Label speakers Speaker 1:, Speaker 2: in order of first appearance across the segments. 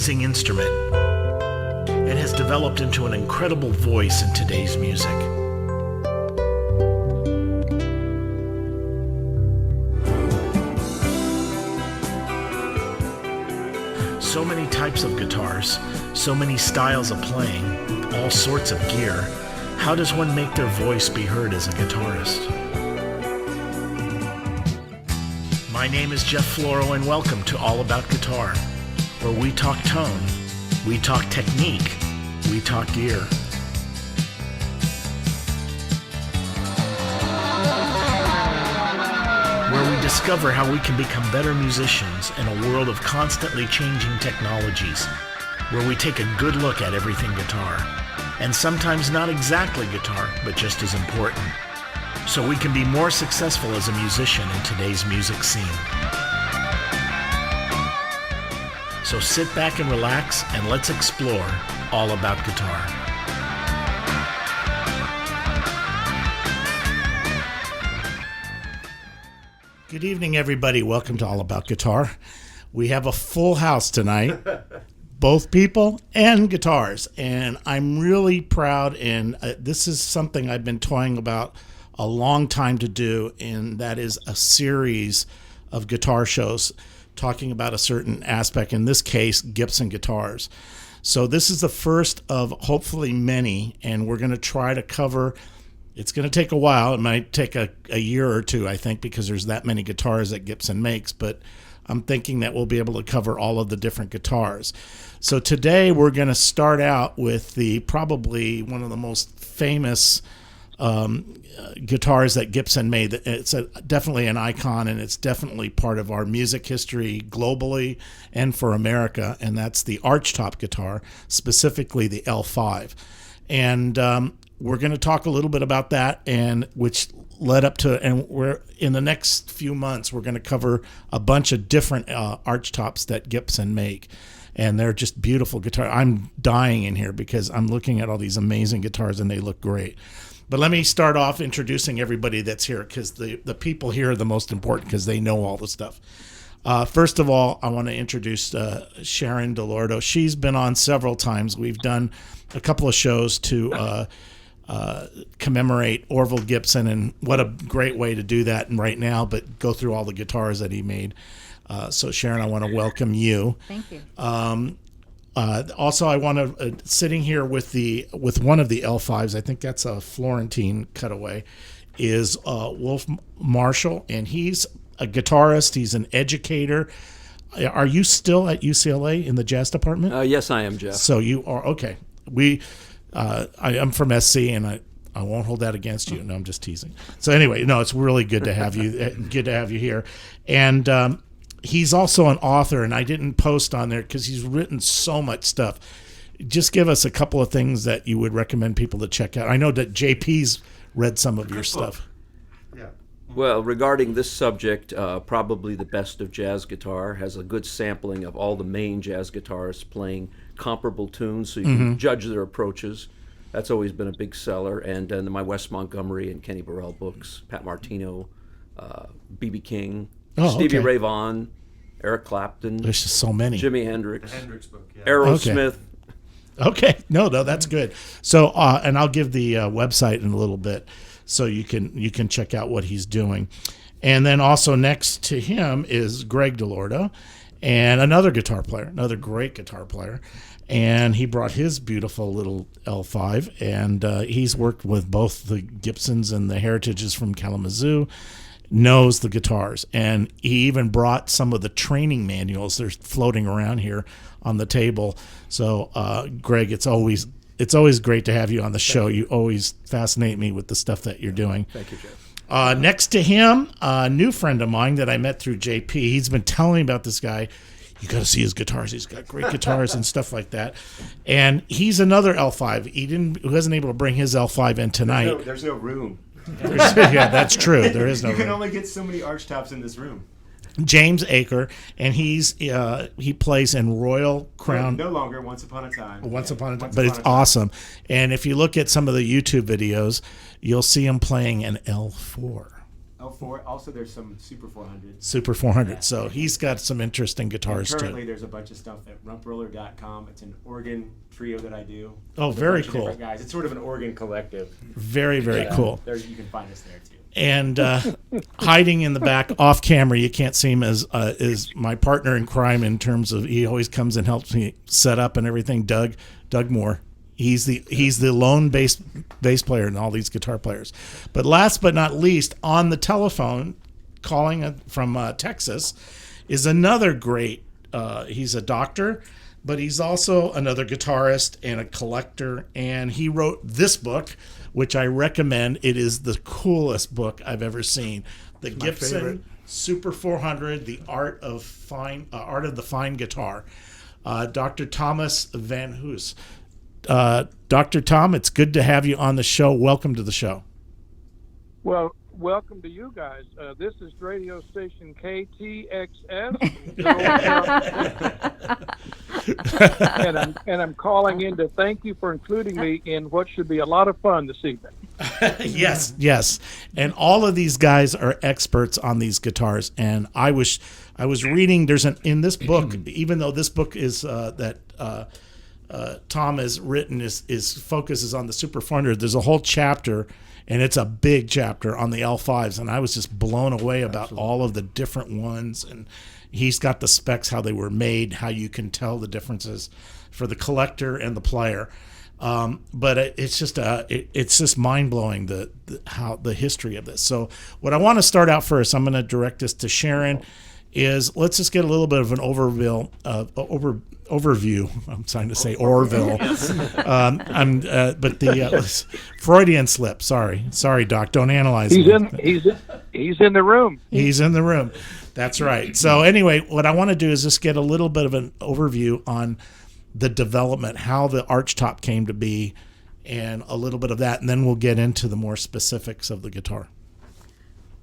Speaker 1: amazing instrument. It has developed into an incredible voice in today's music. So many types of guitars, so many styles of playing, all sorts of gear. How does one make their voice be heard as a guitarist? My name is Jeff Floro, and welcome to All About Guitar, where we talk tone, we talk technique, we talk gear. Where we discover how we can become better musicians in a world of constantly changing technologies. Where we take a good look at everything guitar, and sometimes not exactly guitar, but just as important, so we can be more successful as a musician in today's music scene. So sit back and relax, and let's explore all about guitar. Good evening, everybody. Welcome to All About Guitar. We have a full house tonight, both people and guitars, and I'm really proud, and this is something I've been toying about a long time to do, and that is a series of guitar shows talking about a certain aspect, in this case, Gibson guitars. So this is the first of hopefully many, and we're going to try to cover. It's going to take a while. It might take a year or two, I think, because there's that many guitars that Gibson makes, but I'm thinking that we'll be able to cover all of the different guitars. So today we're going to start out with probably one of the most famous guitars that Gibson made. It's definitely an icon, and it's definitely part of our music history globally and for America, and that's the archtop guitar, specifically the L-5. And we're going to talk a little bit about that, and which led up to, and we're in the next few months, we're going to cover a bunch of different archtops that Gibson make. And they're just beautiful guitars. I'm dying in here because I'm looking at all these amazing guitars, and they look great. But let me start off introducing everybody that's here, because the people here are the most important because they know all the stuff. First of all, I want to introduce Sharon DeLorto. She's been on several times. We've done a couple of shows to commemorate Orville Gibson, and what a great way to do that right now, but go through all the guitars that he made. So Sharon, I want to welcome you.
Speaker 2: Thank you.
Speaker 1: Also, I want to sitting here with one of the L5s. I think that's a Florentine cutaway. Is Wolf Marshall, and he's a guitarist. He's an educator. Are you still at UCLA in the jazz department?
Speaker 3: Yes, I am, Jeff.
Speaker 1: So you are okay. I'm from SC, and I won't hold that against you. No, I'm just teasing. So anyway, no, it's really good to have you. Good to have you here, and. He's also an author, and I didn't post on there because he's written so much stuff. Just give us a couple of things that you would recommend people to check out. I know that JP's read some of your stuff.
Speaker 3: Yeah. Well, regarding this subject, probably the best of jazz guitar has a good sampling of all the main jazz guitarists playing comparable tunes, so you can judge their approaches. That's always been a big seller. And then my Wes Montgomery and Kenny Burrell books, Pat Martino, B.B. King, Stevie Ray Vaughan, Eric Clapton.
Speaker 1: There's just so many.
Speaker 3: Jimi Hendrix.
Speaker 4: The Hendrix book, yeah.
Speaker 3: Aerosmith.
Speaker 1: Okay. No, that's good. So, and I'll give the website in a little bit, so you can check out what he's doing. And then also next to him is Gregg DeLorto, and another guitar player, another great guitar player. And he brought his beautiful little L5, and he's worked with both the Gibsons and the Heritages from Kalamazoo. Knows the guitars, and he even brought some of the training manuals. They're floating around here on the table. So, Gregg, it's always great to have you on the show. You always fascinate me with the stuff that you're doing.
Speaker 3: Thank you, Jeff.
Speaker 1: Next to him, a new friend of mine that I met through JP. He's been telling me about this guy. You got to see his guitars. He's got great guitars and stuff like that. And he's another L5. He wasn't able to bring his L5 in tonight.
Speaker 4: There's no room.
Speaker 1: Yeah, that's true. There is no
Speaker 4: You can
Speaker 1: room.
Speaker 4: only get so many archtops in this room.
Speaker 1: James Achor, and he plays in Royal Crown.
Speaker 4: No longer, Once Upon a Time.
Speaker 1: Once Upon a Time, but it's awesome. And if you look at some of the YouTube videos, you'll see him playing an L4.
Speaker 4: L4. Also, there's some Super 400s.
Speaker 1: Super 400. So he's got some interesting guitars
Speaker 4: Currently,
Speaker 1: too.
Speaker 4: there's a bunch of stuff at rumproller.com. It's an organ trio that I do.
Speaker 1: Oh,
Speaker 4: with a
Speaker 1: very
Speaker 4: bunch of
Speaker 1: cool.
Speaker 4: different guys. It's sort of an organ collective.
Speaker 1: Very, very cool.
Speaker 4: You can find us there too.
Speaker 1: And hiding in the back off camera, you can't see him, as is my partner in crime in terms of he always comes and helps me set up and everything. Doug Moore. He's the lone bass player in all these guitar players. But last but not least, on the telephone, calling from Texas, is another great. He's a doctor, but he's also another guitarist and a collector. And he wrote this book, which I recommend. It is the coolest book I've ever seen. The Gibson Super 400: The Art of the Fine Guitar. Dr. Thomas Van Hoose. Dr. Tom, it's good to have you on the show. Welcome to the show.
Speaker 2: Well, welcome to you guys. This is radio station KTXS, and I'm calling in to thank you for including me in what should be a lot of fun this evening.
Speaker 1: Yes. And all of these guys are experts on these guitars. And I was reading, in this book, even though this book is that Tom has written is focuses on the Super 400. There's a whole chapter, and it's a big chapter on the L5s, and I was just blown away about all of the different ones. And he's got the specs, how they were made, how you can tell the differences for the collector and the player. But it's just mind blowing how the history of this. So what I want to start out first, I'm going to direct this to Sharon. Is let's just get a little bit of an overview. I'm trying to say Orville. But the Freudian slip. Sorry, Doc. Don't analyze
Speaker 2: He's
Speaker 1: me.
Speaker 2: He's in the room.
Speaker 1: He's in the room. That's right. So anyway, what I want to do is just get a little bit of an overview on the development, how the archtop came to be, and a little bit of that, and then we'll get into the more specifics of the guitar.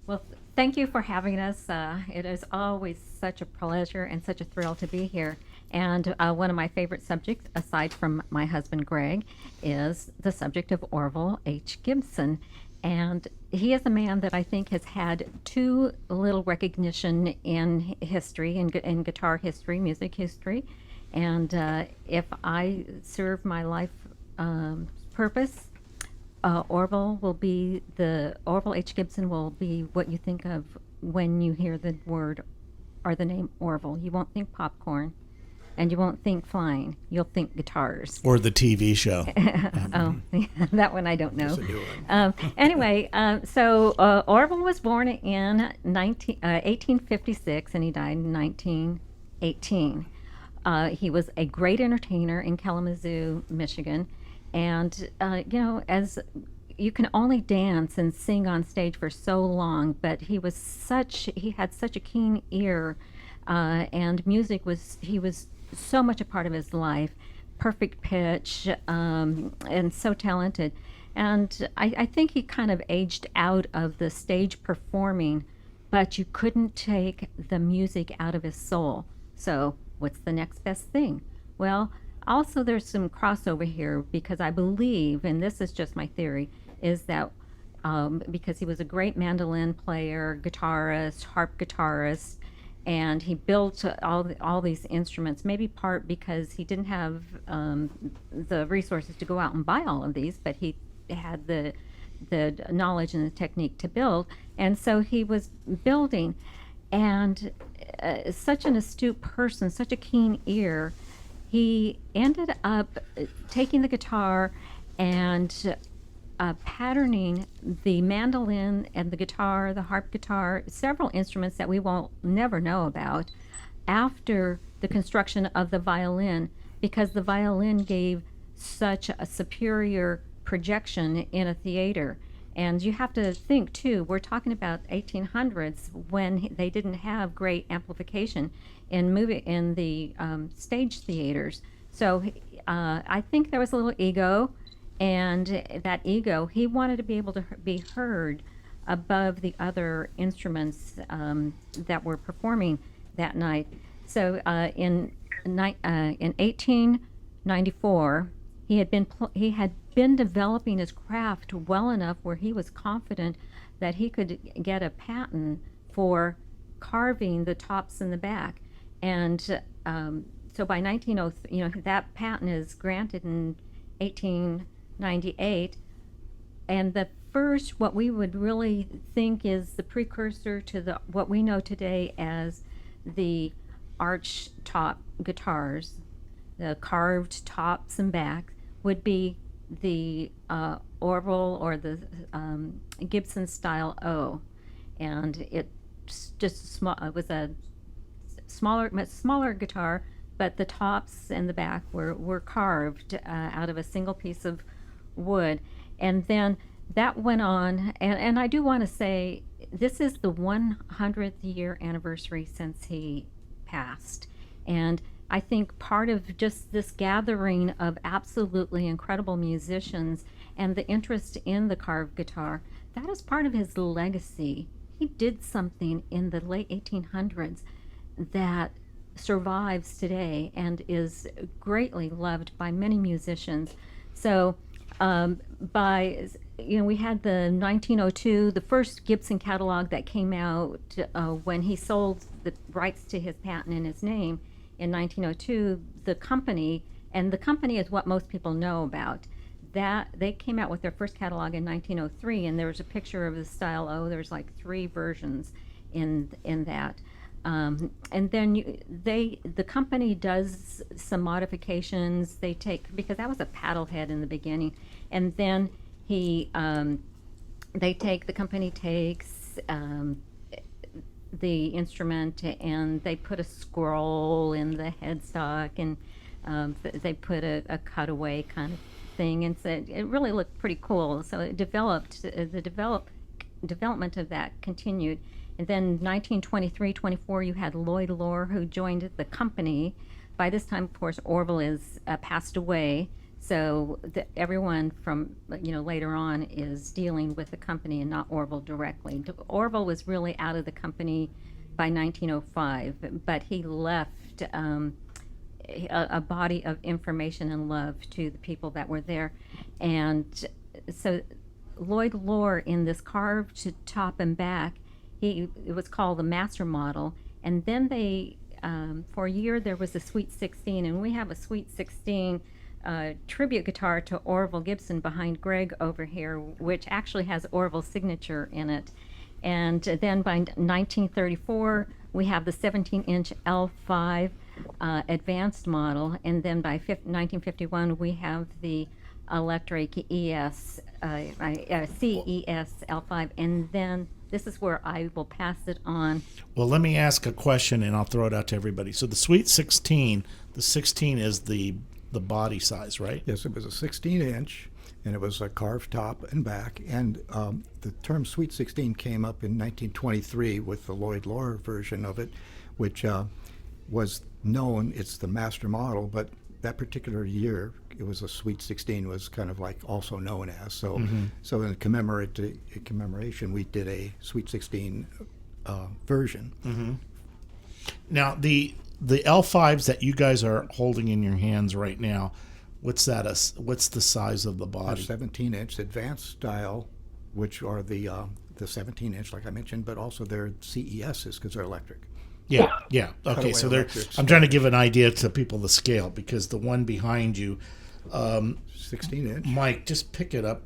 Speaker 5: Well, thank you for having us. It is always such a pleasure and such a thrill to be here. And one of my favorite subjects, aside from my husband Gregg, is the subject of Orville H. Gibson. And he is a man that I think has had too little recognition in history, in guitar history, music history. And if I serve my life purpose, Orville H. Gibson will be what you think of when you hear the word or the name Orville. You won't think popcorn, and you won't think flying. You'll think guitars.
Speaker 1: Or the TV show.
Speaker 5: Oh, that one I don't know. Anyway, so Orville was born in 1856, and he died in 1918. He was a great entertainer in Kalamazoo, Michigan. And, as you can only dance and sing on stage for so long, but he had such a keen ear, and he was so much a part of his life, perfect pitch, and so talented. And I think he kind of aged out of the stage performing, but you couldn't take the music out of his soul. So what's the next best thing? Well, also, there's some crossover here because I believe, and this is just my theory, is that because he was a great mandolin player, guitarist, harp guitarist, and he built all these instruments, maybe part because he didn't have the resources to go out and buy all of these, but he had the knowledge and the technique to build, and so he was building. And such an astute person, such a keen ear, he ended up taking the guitar and patterning the mandolin and the guitar, the harp guitar, several instruments that we will never know about, after the construction of the violin, because the violin gave such a superior projection in a theater. And you have to think, too, we're talking about 1800s when they didn't have great amplification in the stage theaters. So I think there was a little ego, and that ego, he wanted to be able to be heard above the other instruments that were performing that night. So in 1894, he had been developing his craft well enough where he was confident that he could get a patent for carving the tops and the back. And so by 1903, that patent is granted in 1898. And the first, what we would really think is the precursor to what we know today as the arch top guitars, the carved tops and backs, would be the Orville or the Gibson style O. And it's just small. It was a much smaller guitar, but the tops and the back were carved out of a single piece of wood. And then that went on, and I do want to say this is the 100th year anniversary since he passed. And I think part of just this gathering of absolutely incredible musicians and the interest in the carved guitar, that is part of his legacy. He did something in the late 1800s that survives today and is greatly loved by many musicians. So we had the 1902, the first Gibson catalog that came out when he sold the rights to his patent in his name in 1902. The company is what most people know about. That they came out with their first catalog in 1903, and there was a picture of the style O. There's like 3 versions in that. And then the company does some modifications. Because that was a paddle head in the beginning, and then the company takes the instrument and they put a scroll in the headstock, and they put a cutaway kind of thing, and so it really looked pretty cool. So it developed, the development of that continued. And then 1923-24, you had Lloyd Loar, who joined the company. By this time, of course, Orville is passed away. So everyone from later on is dealing with the company and not Orville directly. Orville was really out of the company by 1905, but he left a body of information and love to the people that were there. And so Lloyd Loar, in this carved top and back, it was called the Master Model. And then they, for a year, there was a Sweet 16, and we have a Sweet 16 tribute guitar to Orville Gibson behind Gregg over here, which actually has Orville's signature in it. And then by 1934, we have the 17-inch L-5 advanced model, and then by 1951, we have the electric CES L-5, and then this is where I will pass it on.
Speaker 1: Well, let me ask a question, and I'll throw it out to everybody. So the Sweet 16, the 16 is the body size, right?
Speaker 6: Yes, it was a 16-inch, and it was a carved top and back. And the term Sweet 16 came up in 1923 with the Lloyd Loar version of it, which was known. It's the master model, but that particular year, it was a Sweet 16 was kind of like also known as. So, so in commemoration, we did a Sweet 16 version.
Speaker 1: Mm-hmm. Now the L5s that you guys are holding in your hands right now, what's that? What's the size of the body?
Speaker 6: 17-inch advanced style, which are the 17-inch, like I mentioned, but also they're CESs because they're electric.
Speaker 1: Yeah. Okay, so I'm trying to give an idea to people the scale, because the one behind you,
Speaker 6: 16-inch.
Speaker 1: Mike, just pick it up,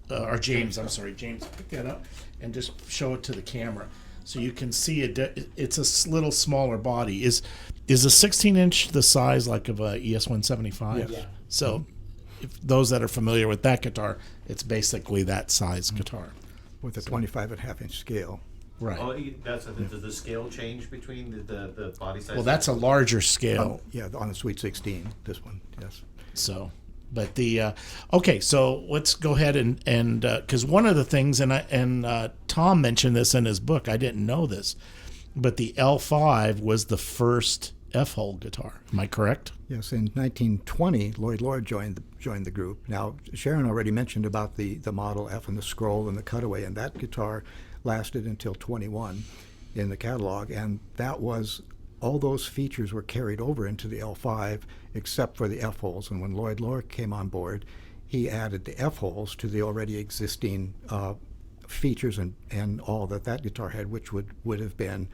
Speaker 1: or James, James, pick that up and just show it to the camera so you can see it. It's a little smaller body. Is a 16-inch the size like of a ES-175?
Speaker 6: Yes. Yeah.
Speaker 1: So if those that are familiar with that guitar, it's basically that size guitar.
Speaker 6: With a 25.5-inch scale.
Speaker 1: Right.
Speaker 7: Oh, does the scale change between the body size?
Speaker 1: Well, that's a larger scale.
Speaker 6: Yeah, on the Sweet 16, this one, yes.
Speaker 1: So, but okay, so let's go ahead and because one of the things, and Tom mentioned this in his book, I didn't know this, but the L5 was the first F-hole guitar. Am I correct?
Speaker 6: Yes, in 1920, Lloyd Loar joined the group. Now, Sharon already mentioned about the Model F and the scroll and the cutaway, and that guitar lasted until 21 in the catalog, and that was all those features were carried over into the L5 except for the F-holes. And when Lloyd Loar came on board, he added the F-holes to the already existing features and all that guitar had, which would have been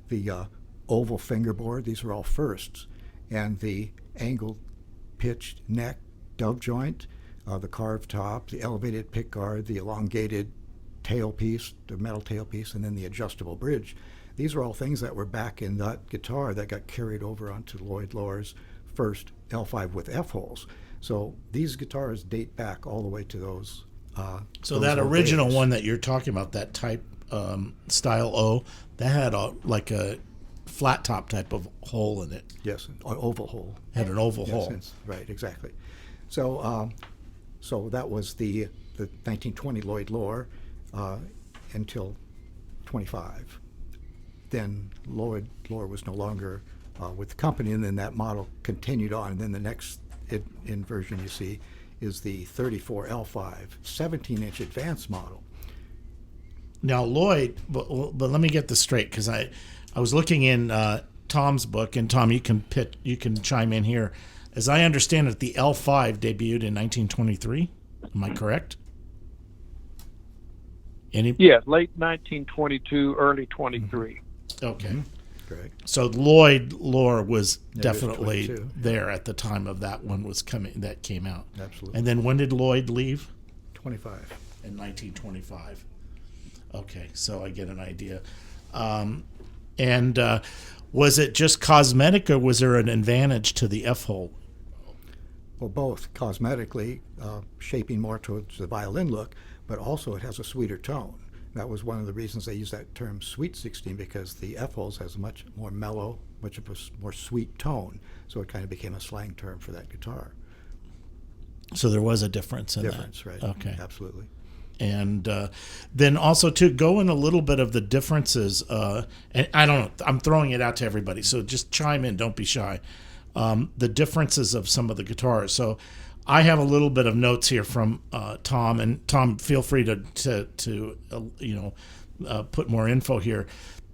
Speaker 6: the oval fingerboard. These were all firsts. And the angled pitched neck dove joint, the carved top, the elevated pickguard, the elongated tailpiece, the metal tailpiece, and then the adjustable bridge. These are all things that were back in that guitar that got carried over onto Lloyd Loar's first L-5 with F-holes. So these guitars date back all the way to those.
Speaker 1: So
Speaker 6: those
Speaker 1: that
Speaker 6: old
Speaker 1: original
Speaker 6: days.
Speaker 1: one that you're talking about, that type style O, that had like a flat top type of hole in it.
Speaker 6: Yes, an oval hole.
Speaker 1: Had an oval hole.
Speaker 6: Right, exactly. So, so that was the 1920 Lloyd Loar until 25. Then Lloyd Loar was no longer with the company, and then that model continued on. And then the next inversion you see is the 34 L5 17-inch advanced model.
Speaker 1: Now Lloyd, but let me get this straight, because I was looking in Tom's book, and Tom, you can chime in here. As I understand it, the L5 debuted in 1923. Am I correct?
Speaker 2: Yeah, late 1922, early 23.
Speaker 1: Okay.
Speaker 6: Mm-hmm. Correct.
Speaker 1: So Lloyd Loar was
Speaker 6: Yeah,
Speaker 1: definitely
Speaker 6: 22.
Speaker 1: there at the time of that one that came out.
Speaker 6: Absolutely.
Speaker 1: And then when did Lloyd leave?
Speaker 6: 25.
Speaker 1: In 1925. Okay, so I get an idea. Was it just cosmetic, or was there an advantage to the F-hole?
Speaker 6: Well, both. Cosmetically, shaping more towards the violin look, but also it has a sweeter tone. That was one of the reasons they used that term Sweet 16, because the F-holes has a much more mellow, much of a more sweet tone. So it kind of became a slang term for that guitar.
Speaker 1: So there was a difference in
Speaker 6: Difference, right.
Speaker 1: Okay.
Speaker 6: Absolutely.
Speaker 1: And then also to go in a little bit of the differences, and I don't know, I'm throwing it out to everybody, so just chime in, don't be shy. The differences of some of the guitars. So I have a little bit of notes here from Tom, and Tom, feel free to put more info here.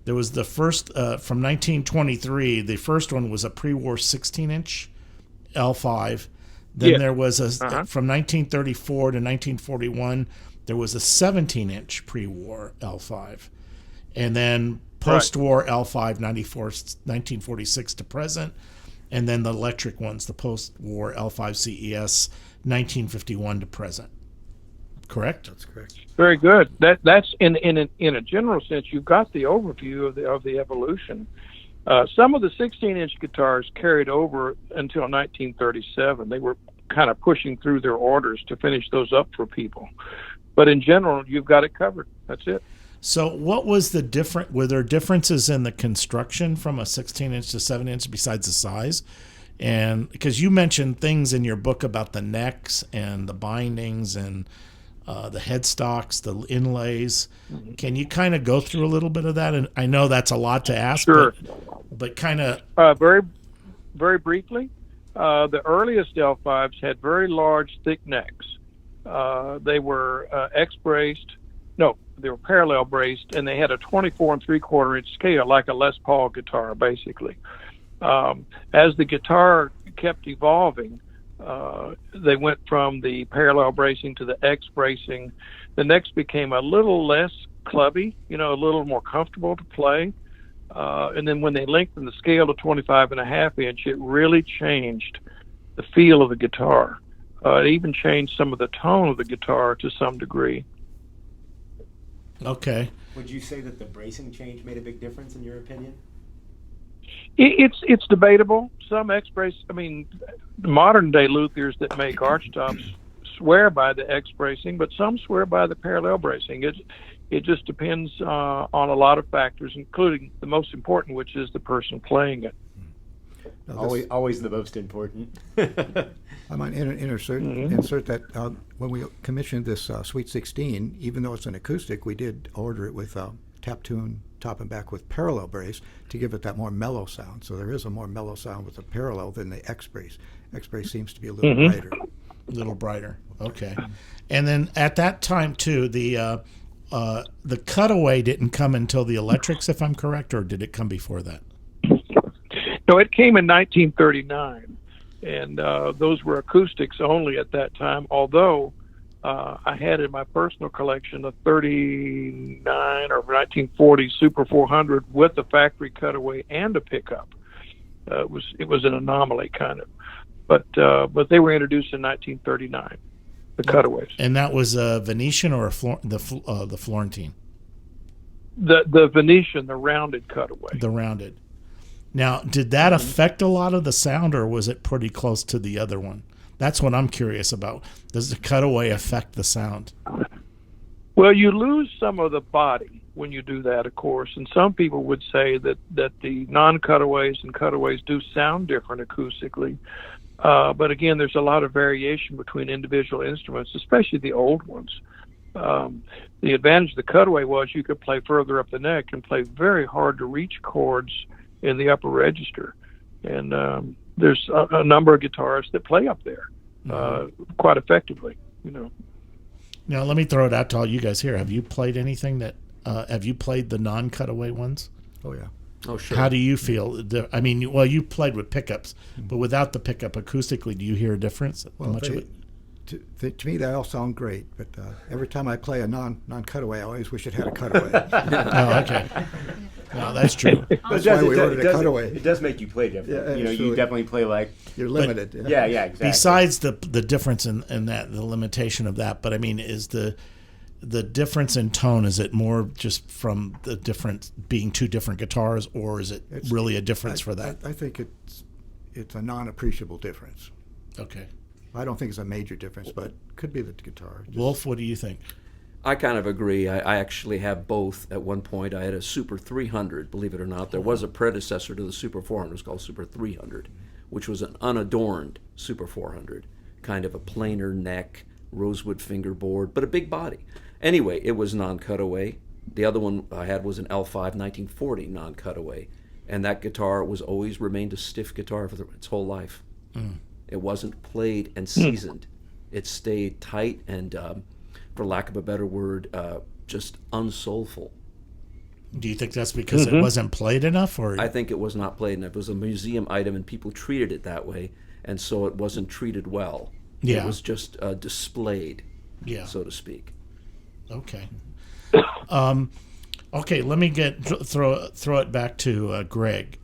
Speaker 1: There was the first from 1923. The first one was a pre-war 16-inch L5. Then there was from 1934 to 1941. There was a 17-inch pre-war L5, and then post-war L5 1946 to present, and then the electric ones, the post-war L5 CES 1951 to present. Correct?
Speaker 6: That's correct.
Speaker 2: Very good. That's in a general sense. You've got the overview of the evolution. Some of the 16-inch guitars carried over until 1937. They were kind of pushing through their orders to finish those up for people. But in general, you've got it covered. That's it.
Speaker 1: So what was the different? Were there differences in the construction from a 16-inch to 7-inch besides the size? And because you mentioned things in your book about the necks and the bindings and the headstocks, the inlays. Can you kind of go through a little bit of that? And I know that's a lot to ask,
Speaker 2: Sure.
Speaker 1: but kind of.
Speaker 2: Very, very briefly, the earliest L5s had very large, thick necks. They were X-braced. No, they were parallel braced, and they had a 24 3/4-inch scale, like a Les Paul guitar, basically. As the guitar kept evolving, they went from the parallel bracing to the X bracing. The necks became a little less clubby, a little more comfortable to play. And then when they lengthened the scale to 25.5-inch, it really changed the feel of the guitar. It even changed some of the tone of the guitar to some degree.
Speaker 1: Okay.
Speaker 4: Would you say that the bracing change made a big difference in your opinion?
Speaker 2: It's debatable. Some X-brace, modern day luthiers that make archtops swear by the X-bracing, but some swear by the parallel bracing. It just depends on a lot of factors, including the most important, which is the person playing it.
Speaker 4: Always the most important.
Speaker 6: I might insert that when we commissioned this Sweet 16, even though it's an acoustic, we did order it with tap tune, top and back with parallel brace to give it that more mellow sound. So there is a more mellow sound with the parallel than the X-brace. X-brace seems to be a little brighter.
Speaker 1: A little brighter. Okay. And then at that time too, the cutaway didn't come until the electrics, if I'm correct, or did it come before that?
Speaker 2: No, it came in 1939. and those were acoustics only at that time. Although I had in my personal collection a 39 or 1940 Super 400 with a factory cutaway and a pickup. It was an anomaly kind of, but they were introduced in 1939. The cutaways.
Speaker 1: And that was a Venetian or the Florentine?
Speaker 2: The Venetian, the rounded cutaway.
Speaker 1: The rounded. Now, did that affect a lot of the sound, or was it pretty close to the other one? That's what I'm curious about. Does the cutaway affect the sound?
Speaker 2: Well, you lose some of the body when you do that, of course, and some people would say that the non-cutaways and cutaways do sound different acoustically. But again, there's a lot of variation between individual instruments, especially the old ones. The advantage of the cutaway was you could play further up the neck and play very hard to reach chords in the upper register. And there's a number of guitarists that play up there quite effectively, you know.
Speaker 1: Now, let me throw it out to all you guys here. Have you played anything that, have you played the non-cutaway ones?
Speaker 6: Oh, yeah.
Speaker 3: Oh, sure.
Speaker 1: How do you feel? I mean, well, you played with pickups, but without the pickup acoustically, do you hear a difference?
Speaker 6: Well, to me, they all sound great, but every time I play a non-cutaway, I always wish it had a cutaway.
Speaker 1: Oh, okay. No, that's true.
Speaker 6: That's why we ordered a cutaway.
Speaker 4: It does make you play different.
Speaker 6: Yeah,
Speaker 4: you know, you
Speaker 6: absolutely.
Speaker 4: definitely play like...
Speaker 6: You're limited.
Speaker 4: Yeah, exactly.
Speaker 1: Besides the difference in that, the limitation of that, but I mean, is the difference in tone, is it more just from the difference being two different guitars, or is it really a difference for that?
Speaker 6: I think it's a non-appreciable difference.
Speaker 1: Okay.
Speaker 6: I don't think it's a major difference, but it could be the guitar.
Speaker 1: Wolf, what do you think?
Speaker 3: I kind of agree. I actually have both. At one point, I had a Super 300, believe it or not. There was a predecessor to the Super 400. It was called Super 300, which was an unadorned Super 400, kind of a plainer neck, rosewood fingerboard, but a big body. Anyway, it was non-cutaway. The other one I had was an L-5 1940 non-cutaway, and that guitar was always remained a stiff guitar for its whole life. It wasn't played and seasoned. It stayed tight and, for lack of a better word, just unsoulful.
Speaker 1: Do you think that's because it wasn't played enough, or?
Speaker 3: I think it was not played enough. It was a museum item, and people treated it that way, and so it wasn't treated well.
Speaker 1: Yeah.
Speaker 3: It was just displayed,
Speaker 1: Yeah.
Speaker 3: so to speak.
Speaker 1: Okay. Okay, let me throw it back to Gregg.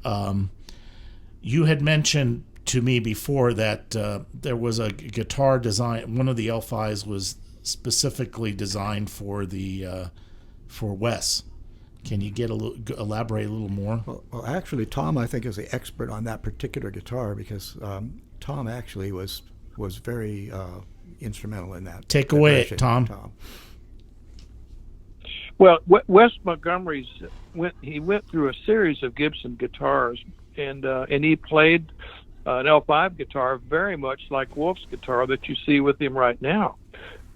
Speaker 1: You had mentioned to me before that there was a guitar design. One of the L-5s was specifically designed for Wes. Can you elaborate a little more?
Speaker 6: Well, actually, Tom, I think, is the expert on that particular guitar because Tom actually was very instrumental in that.
Speaker 1: Take away it, Tom.
Speaker 2: Well, Wes Montgomery's went through a series of Gibson guitars, and he played an L-5 guitar very much like Wolf's guitar that you see with him right now.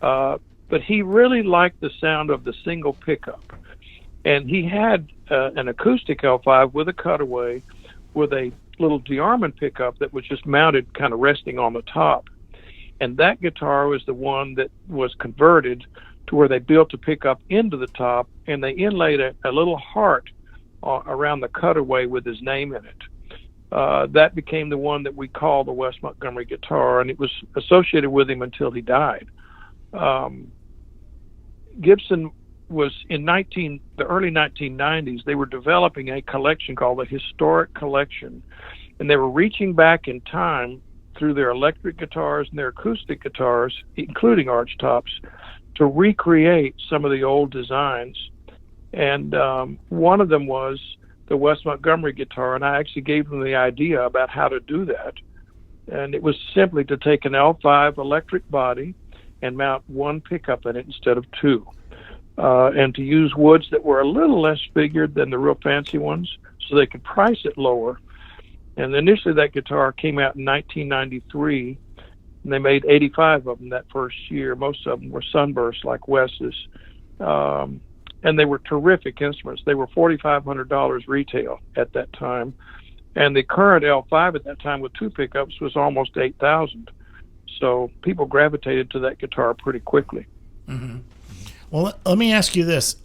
Speaker 2: But he really liked the sound of the single pickup, and he had an acoustic L-5 with a cutaway with a little DeArmond pickup that was just mounted, kind of resting on the top. And that guitar was the one that was converted to where they built a pickup into the top, and they inlaid a little heart around the cutaway with his name in it. That became the one that we call the Wes Montgomery guitar, and it was associated with him until he died. Gibson was in the early 1990s. They were developing a collection called the Historic Collection, and they were reaching back in time through their electric guitars and their acoustic guitars, including archtops, to recreate some of the old designs. And one of them was the Wes Montgomery guitar, and I actually gave them the idea about how to do that. And it was simply to take an L-5 electric body and mount one pickup in it instead of two, and to use woods that were a little less figured than the real fancy ones so they could price it lower. And initially that guitar came out in 1993, and they made 85 of them that first year. Most of them were sunbursts like Wes's, and they were terrific instruments. They were $4,500 retail at that time, and the current L-5 at that time with two pickups was almost $8,000. So people gravitated to that guitar pretty quickly.
Speaker 1: Mm-hmm. Well, let me ask you this.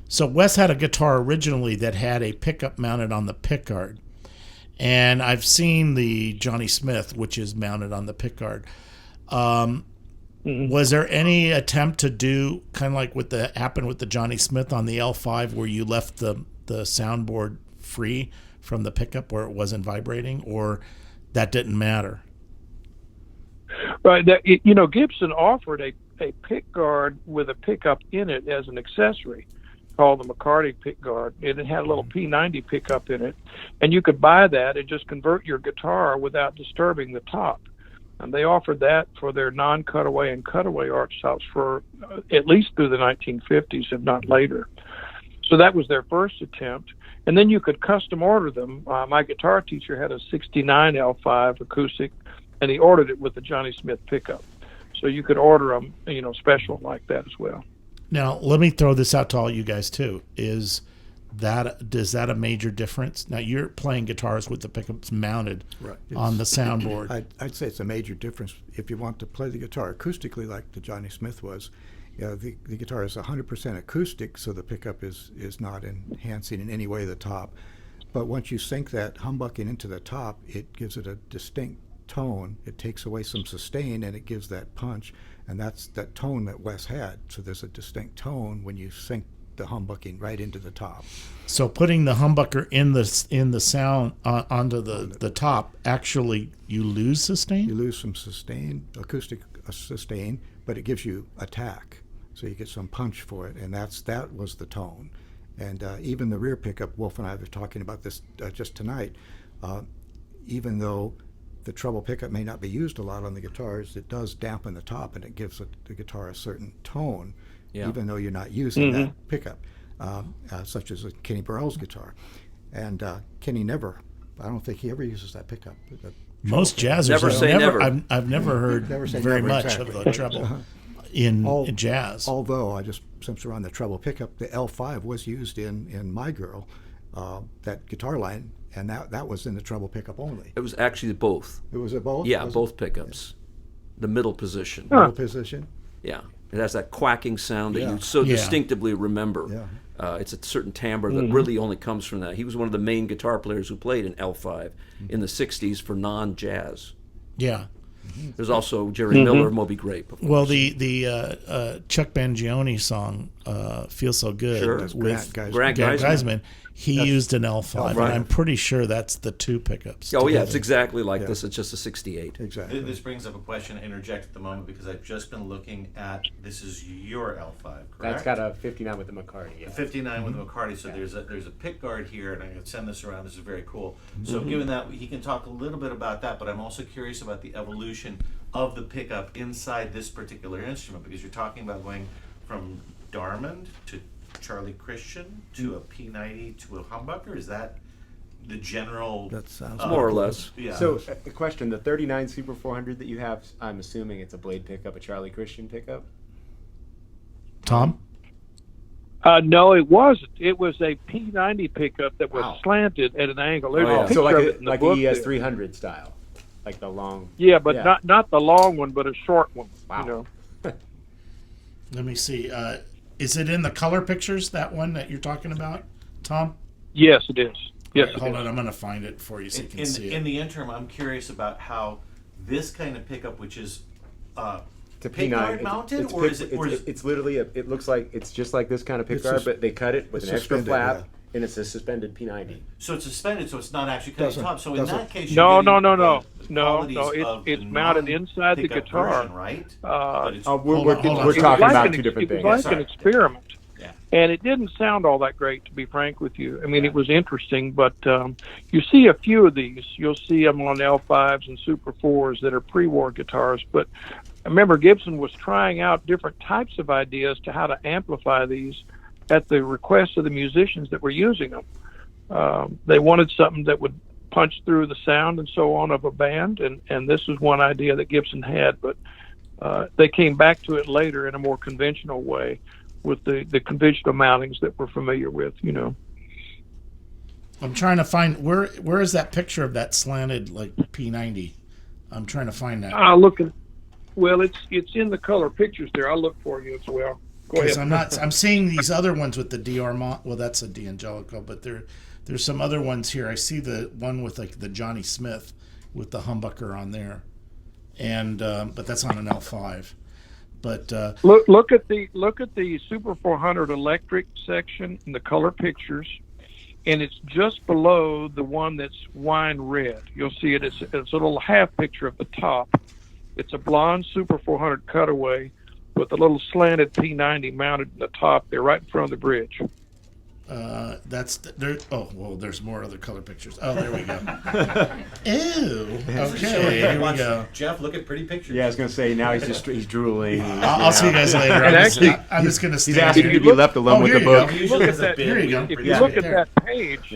Speaker 1: So Wes had a guitar originally that had a pickup mounted on the pickguard, And I've seen the Johnny Smith, which is mounted on the pickguard. Was there any attempt to do kind of like what happened with the Johnny Smith on the L-5, where you left the soundboard free from the pickup where it wasn't vibrating, or that didn't matter?
Speaker 2: Right. Gibson offered a pickguard with a pickup in it as an accessory called the McCarty pickguard. It had a little P90 pickup in it, and you could buy that and just convert your guitar without disturbing the top. And they offered that for their non-cutaway and cutaway arch tops for at least through the 1950s, if not later. So that was their first attempt. And then you could custom order them. My guitar teacher had a 69 L5 acoustic, and he ordered it with the Johnny Smith pickup. So you could order them, special like that as well.
Speaker 1: Now, let me throw this out to all you guys too. Is that a major difference? Now, you're playing guitars with the pickups mounted on the soundboard.
Speaker 6: I'd say it's a major difference. If you want to play the guitar acoustically like the Johnny Smith was, the guitar is 100% acoustic, so the pickup is not enhancing in any way the top. But once you sink that humbucking into the top, it gives it a distinct tone. It takes away some sustain, and it gives that punch, and that's that tone that Wes had. So there's a distinct tone when you sink the humbucking right into the top.
Speaker 1: So putting the humbucker in the sound onto the top, actually you lose sustain?
Speaker 6: You lose some sustain, acoustic sustain, but it gives you attack. So you get some punch for it, and that was the tone. And even the rear pickup, Wolf and I were talking about this just tonight, even though the treble pickup may not be used a lot on the guitars, it does dampen the top, and it gives the guitar a certain tone, even though you're not using that pickup, such as Kenny Burrell's guitar. And Kenny I don't think he ever uses that pickup.
Speaker 1: Most jazzers
Speaker 3: Never say never.
Speaker 1: I've never heard very much of the treble in jazz.
Speaker 6: Although, since we're on the treble pickup, the L5 was used in My Girl, that guitar line, and that was in the treble pickup only.
Speaker 3: It was actually both.
Speaker 6: It was both?
Speaker 3: Yeah, both pickups. The middle position.
Speaker 6: Middle position?
Speaker 3: Yeah. It has that quacking sound that you so distinctively remember.
Speaker 6: Yeah.
Speaker 3: It's a certain timbre that really only comes from that. He was one of the main guitar players who played in L5 in the 60s for non-jazz.
Speaker 1: Yeah.
Speaker 3: There's also Jerry Miller, Moby Grape. Of course.
Speaker 1: Well, the Chuck Mangione song "Feel So Good" with
Speaker 3: Grant
Speaker 1: Geisman, he used an L5, and I'm pretty sure that's the two pickups.
Speaker 3: Oh yeah, it's exactly like this. It's just a 68.
Speaker 6: Exactly.
Speaker 7: This brings up a question to interject at the moment, because I've just been looking at, this is your L5, correct?
Speaker 4: That's got a 59 with the McCarty.
Speaker 7: The 59 with the McCarty, so there's a pick guard here, and I'm going to send this around. This is very cool. So given that, he can talk a little bit about that, but I'm also curious about the evolution of the pickup inside this particular instrument, because you're talking about going from Darmond to Charlie Christian to a P90 to a humbucker. Is that the general?
Speaker 6: That sounds
Speaker 3: More or less.
Speaker 7: Yeah.
Speaker 4: So, a question: the 39 Super 400 that you have, I'm assuming it's a blade pickup, a Charlie Christian pickup.
Speaker 1: Tom?
Speaker 2: No, it wasn't. It was a P90 pickup that was slanted at an angle. There's a picture
Speaker 4: So
Speaker 2: of it in the
Speaker 4: like
Speaker 2: book
Speaker 4: a ES
Speaker 2: there.
Speaker 4: 300 style, like the long.
Speaker 2: Yeah, but not the long one, but a short one.
Speaker 4: Wow.
Speaker 1: Let me see. Is it in the color pictures, that one that you're talking about, Tom?
Speaker 2: Yes, it is. Yes,
Speaker 1: Right, hold on, I'm going to find it for you so you can see it.
Speaker 7: In the interim, I'm curious about how this kind of pickup, which is
Speaker 4: It's a
Speaker 7: pick
Speaker 4: P9
Speaker 7: guard mounted, or is it?
Speaker 4: It's literally it looks like it's just like this kind of pick
Speaker 6: It's
Speaker 4: guard,
Speaker 6: just-
Speaker 4: but they cut it with
Speaker 6: it's
Speaker 4: an extra
Speaker 6: suspended,
Speaker 4: flap,
Speaker 6: yeah.
Speaker 4: and it's a suspended P90.
Speaker 7: So it's suspended, so it's not actually cutting
Speaker 6: Doesn't-
Speaker 7: top. So in
Speaker 6: doesn't-
Speaker 7: that case,
Speaker 2: No,
Speaker 7: you're
Speaker 2: no,
Speaker 7: getting
Speaker 2: no,
Speaker 7: the
Speaker 2: no,
Speaker 7: qualities
Speaker 2: no.
Speaker 7: of
Speaker 2: It's
Speaker 7: the
Speaker 2: mounted inside the
Speaker 7: non-pickup
Speaker 2: guitar.
Speaker 7: version, right?
Speaker 2: Uh,
Speaker 7: But it's,
Speaker 4: Oh,
Speaker 1: Hold on, hold
Speaker 4: we're
Speaker 1: on.
Speaker 2: It
Speaker 4: talking
Speaker 2: was
Speaker 4: about
Speaker 2: like
Speaker 4: two different
Speaker 2: it
Speaker 4: things.
Speaker 2: was like
Speaker 7: Sorry.
Speaker 2: an experiment.
Speaker 7: Yeah.
Speaker 2: And it didn't sound all that great, to be frank with you. I mean, it was interesting, but you see a few of these. You'll see them on L5s and Super 4s that are pre-war guitars. But I remember Gibson was trying out different types of ideas to how to amplify these at the request of the musicians that were using them. They wanted something that would punch through the sound and so on of a band, and this was one idea that Gibson had. But they came back to it later in a more conventional way, with the conventional mountings that we're familiar with,
Speaker 1: I'm trying to find, where is that picture of that slanted, like, P90? I'm trying to find that.
Speaker 2: Well, it's in the color pictures there. I'll look for you as well. Go ahead.
Speaker 1: I'm seeing these other ones with the D'Armand. Well, that's a D'Angelico, but they're There's some other ones here. I see the one with like the Johnny Smith with the humbucker on there, and but that's on an L5. But
Speaker 2: look at the Super 400 electric section in the color pictures, and it's just below the one that's wine red. You'll see it. It's a little half picture of the top. It's a blonde Super 400 cutaway with a little slanted P90 mounted in the top there, right in front of the bridge.
Speaker 1: There. Oh, well, there's more other color pictures. Oh, there we go. Ew. Okay, here we go.
Speaker 7: Jeff, look at pretty pictures.
Speaker 4: Yeah, I was gonna say now he's drooling.
Speaker 1: I'll see you guys later. I'm just gonna stand
Speaker 4: He's asking
Speaker 1: here.
Speaker 4: to be left alone with the book.
Speaker 7: Usually there's a
Speaker 1: Here you go.
Speaker 2: If you look at that page,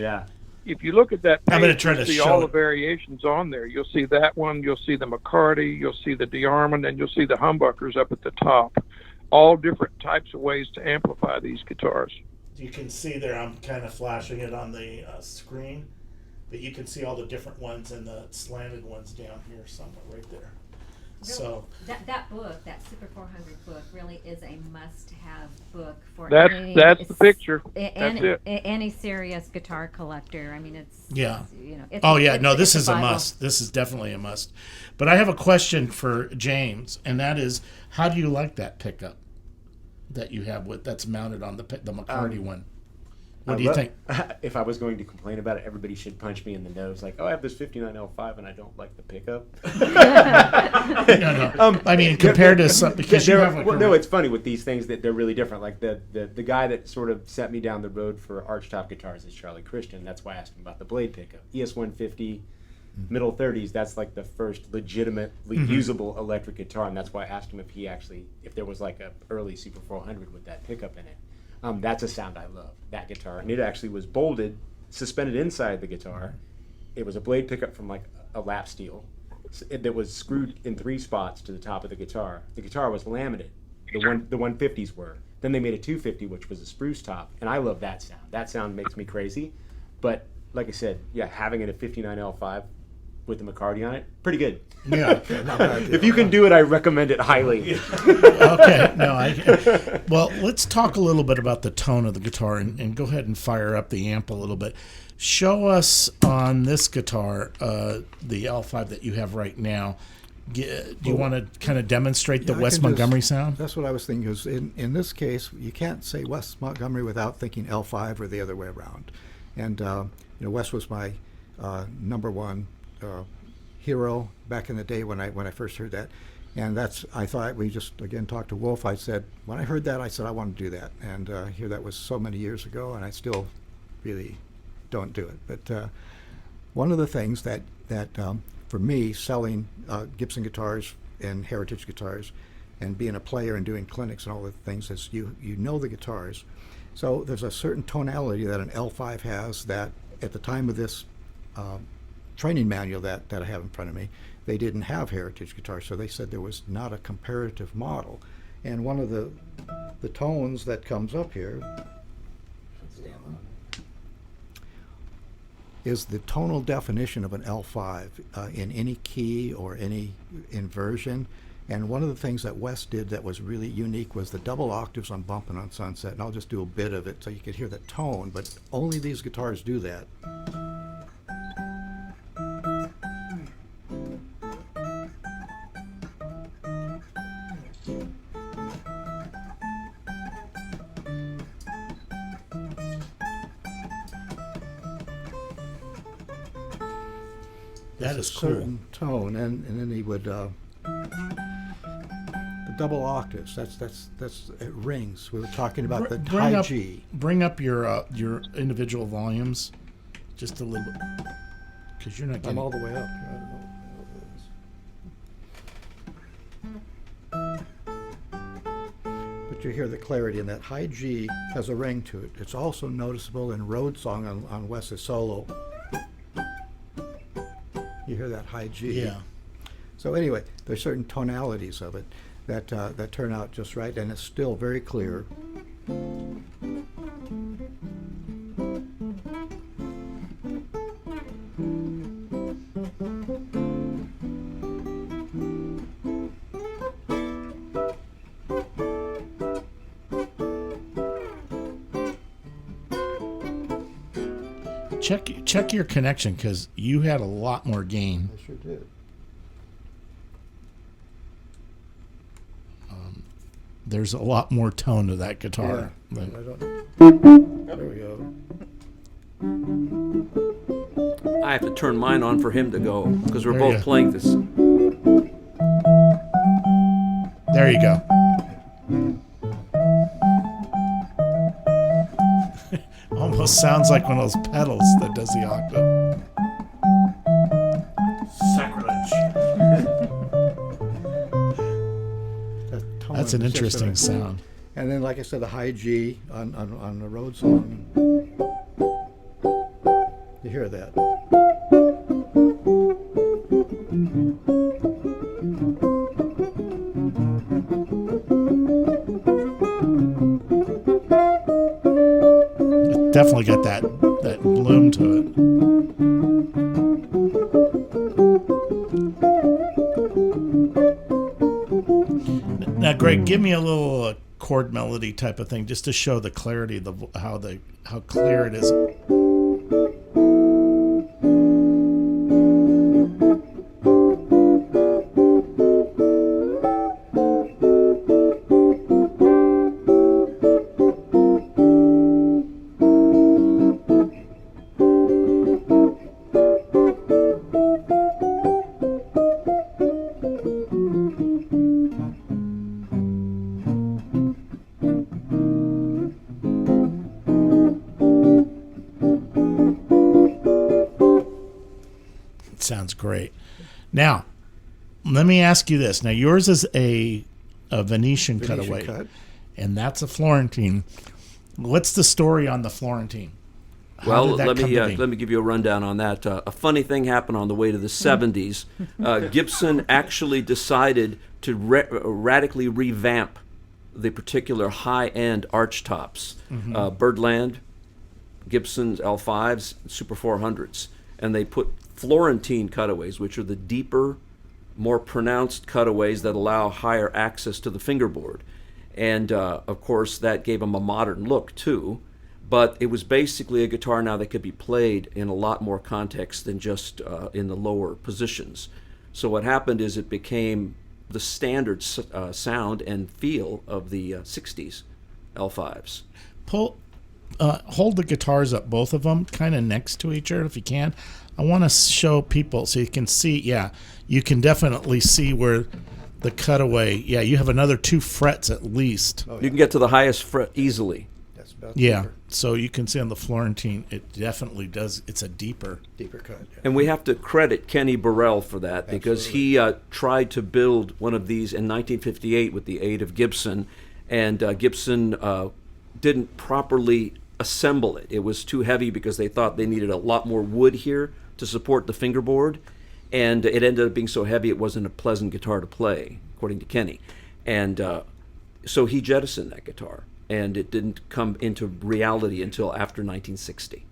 Speaker 2: if you look at that page,
Speaker 1: I'm gonna try to
Speaker 2: you'll see
Speaker 1: show
Speaker 2: all
Speaker 1: it.
Speaker 2: the variations on there. You'll see that one, you'll see the McCarty, you'll see the DeArmond, and you'll see the humbuckers up at the top. All different types of ways to amplify these guitars.
Speaker 1: You can see there, I'm kind of flashing it on the screen, but you can see all the different ones and the slanted ones down here somewhere right there.
Speaker 5: Really,
Speaker 1: So
Speaker 5: that book, that Super 400 book, really is a must-have book for
Speaker 2: That's the picture. That's it.
Speaker 5: Any serious guitar collector. I mean, it's
Speaker 1: this is a
Speaker 5: Bible.
Speaker 1: must. This is definitely a must. But I have a question for James, and that is, how do you like that pickup that you have that's mounted on the McCarty one? What do you think?
Speaker 4: If I was going to complain about it, everybody should punch me in the nose. Like, oh, I have this 59 L5 and I don't like the pickup.
Speaker 1: No. I mean, compared to some, because you have
Speaker 4: no, it's funny with these things that they're really different. Like the guy that sort of set me down the road for archtop guitars is Charlie Christian. That's why I asked him about the blade pickup. ES-150, middle 30s. That's like the first legitimately usable electric guitar, and that's why I asked him if there was like a early Super 400 with that pickup in it. That's a sound I love, that guitar. And it actually was bolted, suspended inside the guitar. It was a blade pickup from like a lap steel that was screwed in 3 spots to the top of the guitar. The guitar was laminated. The 150s were. Then they made a 250, which was a spruce top. And I love that sound. That sound makes me crazy. But like I said, yeah, having it a 59 L5 with the McCarty on it, pretty good.
Speaker 1: Yeah.
Speaker 4: If you can do it, I recommend it highly.
Speaker 1: Okay. Well, let's talk a little bit about the tone of the guitar and go ahead and fire up the amp a little bit. Show us on this guitar, the L5 that you have right now. Do you want to kind of demonstrate the Wes Montgomery sound?
Speaker 6: That's what I was thinking. Because in this case, you can't say Wes Montgomery without thinking L5 or the other way around. And Wes was my number one hero back in the day when I first heard that. And I thought, we just again talked to Wolf. I said, when I heard that, I said I want to do that. And here that was so many years ago, and I still really don't do it. But one of the things that for me, selling Gibson guitars and heritage guitars and being a player and doing clinics and all the things, is you know the guitars. So there's a certain tonality that an L5 has that at the time of this training manual that I have in front of me, they didn't have heritage guitars, so they said there was not a comparative model. And one of the tones that comes up here is the tonal definition of an L5 in any key or any inversion. And one of the things that Wes did that was really unique was the double octaves on Bumpin' on Sunset. And I'll just do a bit of it so you could hear the tone, but only these guitars do that.
Speaker 1: That is cool.
Speaker 6: Certain tone, and then he would the double octaves. That's it rings. We were talking about the high G.
Speaker 1: Bring up your individual volumes, just a little bit, because you're not getting.
Speaker 6: I'm all the way up. But you hear the clarity, and that high G has a ring to it. It's also noticeable in Road Song on Wes's solo. You hear that high G.
Speaker 1: Yeah.
Speaker 6: So anyway, there's certain tonalities of it that turn out just right, and it's still very clear.
Speaker 1: check your connection, because you had a lot more gain.
Speaker 6: I sure did.
Speaker 1: There's a lot more tone to that guitar.
Speaker 6: Yeah, I don't. There we go.
Speaker 3: I have to turn mine on for him to go because we're
Speaker 1: There
Speaker 3: both
Speaker 1: you go.
Speaker 3: playing this.
Speaker 1: There you go. Almost sounds like one of those pedals that does the octave.
Speaker 7: Sacrilege.
Speaker 6: That tone
Speaker 1: That's an
Speaker 6: is just
Speaker 1: interesting
Speaker 6: a-
Speaker 1: sound.
Speaker 6: And then, like I said, the high G on the road song. You hear that?
Speaker 1: It definitely got that bloom to it. Now, Gregg, give me a little chord melody type of thing, just to show the clarity of how clear it is. Sounds great. Now, let me ask you this. Now, yours is a Venetian cutaway,
Speaker 6: cut.
Speaker 1: and that's a Florentine. What's the story on the Florentine? How
Speaker 3: Well,
Speaker 1: did that
Speaker 3: let
Speaker 1: come to be?
Speaker 3: me give you a rundown on that. A funny thing happened on the way to the 70s. Gibson actually decided to radically revamp the particular high-end arch tops, Birdland, Gibson's L-5s, Super 400s, and they put Florentine cutaways, which are the deeper, more pronounced cutaways that allow higher access to the fingerboard. And of course, that gave them a modern look too. But it was basically a guitar now that could be played in a lot more context than just in the lower positions. So what happened is it became the standard sound and feel of the 60s L5s.
Speaker 1: Hold the guitars up, both of them, kind of next to each other if you can. I want to show people so you can see. Yeah, you can definitely see where the cutaway. Yeah, you have another 2 frets at least.
Speaker 6: Oh,
Speaker 3: You can get to the highest fret easily.
Speaker 6: That's about
Speaker 1: Yeah,
Speaker 6: deeper,
Speaker 1: so you can see on the Florentine, it definitely does. It's a deeper.
Speaker 6: deeper cut. Yeah.
Speaker 3: And we have to credit Kenny Burrell for that because he tried to build one of these in 1958 with the aid of Gibson, and Gibson didn't properly assemble it. It was too heavy because they thought they needed a lot more wood here to support the fingerboard, and it ended up being so heavy it wasn't a pleasant guitar to play, according to Kenny. And so he jettisoned that guitar, and it didn't come into reality until after 1960,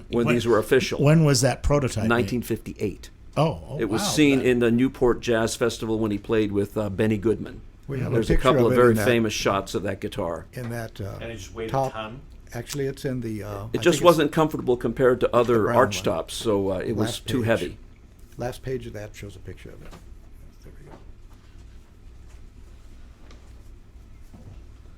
Speaker 3: when these were official.
Speaker 1: When was that prototype made?
Speaker 3: 1958.
Speaker 1: Oh,
Speaker 3: It was
Speaker 1: wow.
Speaker 3: seen in the Newport Jazz Festival when he played with Benny Goodman.
Speaker 6: We have
Speaker 3: There's
Speaker 6: a
Speaker 3: a
Speaker 6: picture
Speaker 3: couple
Speaker 6: of
Speaker 3: of
Speaker 6: it
Speaker 3: very
Speaker 6: in that-
Speaker 3: famous shots of that guitar.
Speaker 6: In that
Speaker 7: And it just weighed a
Speaker 6: top.
Speaker 7: ton.
Speaker 6: Actually, it's in the.
Speaker 3: It just wasn't comfortable compared to other
Speaker 6: brown
Speaker 3: arch
Speaker 6: one.
Speaker 3: tops, so it was
Speaker 6: Last
Speaker 3: too
Speaker 6: page.
Speaker 3: heavy.
Speaker 6: Last page of that shows a picture of it. There we go.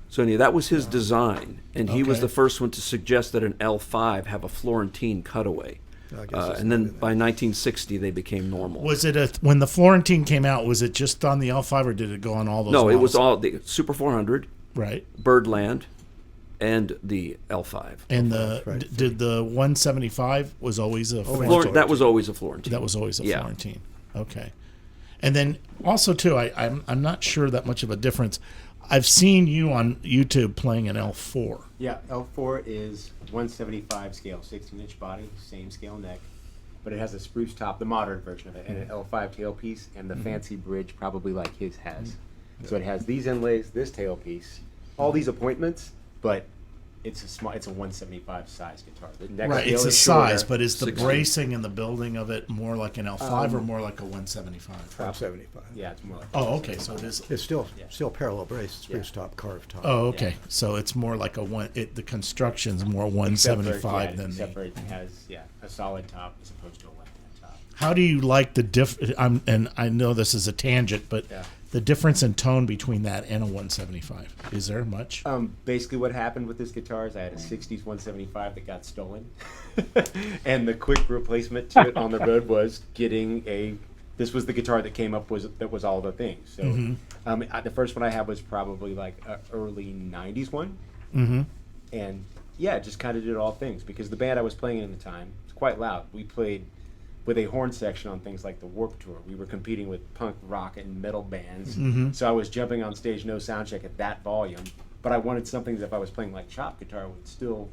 Speaker 3: So anyway, that was his design, and he was
Speaker 1: Okay.
Speaker 3: the first one to suggest that an L5 have a Florentine cutaway.
Speaker 6: I guess it's
Speaker 3: And
Speaker 6: not
Speaker 3: then
Speaker 6: in
Speaker 3: by
Speaker 6: there.
Speaker 3: 1960, they became normal.
Speaker 1: Was it when the Florentine came out? Was it just on the L5, or did it go on all those?
Speaker 3: No, it was
Speaker 1: models?
Speaker 3: all the Super 400,
Speaker 1: right.
Speaker 3: Birdland, and the L5.
Speaker 1: And the
Speaker 6: Right.
Speaker 1: did the 175 was always a
Speaker 3: Florentine. That was always a Florentine.
Speaker 1: That was always a
Speaker 3: Yeah.
Speaker 1: Florentine. Okay. And then also too, I'm not sure that much of a difference. I've seen you on YouTube playing an L4.
Speaker 4: Yeah, L4 is 175 scale, 16-inch body, same scale neck, but it has a spruce top, the modern version of it, and an L5 tailpiece, and the fancy bridge probably like his has. So it has these inlays, this tailpiece, all these appointments, but it's a small. It's a 175 size guitar. The neck
Speaker 1: Right,
Speaker 4: scale
Speaker 1: it's a
Speaker 4: is
Speaker 1: size,
Speaker 4: shorter.
Speaker 1: but is the
Speaker 3: 16.
Speaker 1: bracing and the building of it more like an L5 or more like a 175?
Speaker 6: 175.
Speaker 4: Yeah, it's more like.
Speaker 1: Oh, okay, so it is.
Speaker 6: It's still parallel braced, spruce
Speaker 4: Yeah.
Speaker 6: top, carved top.
Speaker 1: Oh, okay, so it's more like the construction's more 175 than
Speaker 4: except
Speaker 1: the.
Speaker 4: for it has a solid top as opposed to a left-hand top.
Speaker 1: How do you like the and I know this is a tangent, but
Speaker 4: Yeah.
Speaker 1: the difference in tone between that and a 175, is there much?
Speaker 4: Basically, what happened with this guitar is I had a '60s 175 that got stolen, and the quick replacement to it on the road was getting a. This was the guitar that came up that was all the things. So the first one I had was probably like an early '90s one, and yeah, just kind of did all things because the band I was playing in at the time was quite loud. We played with a horn section on things like the Warped Tour. We were competing with punk, rock, and metal bands. So I was jumping on stage, no sound check at that volume. But I wanted something that if I was playing like chop guitar would still,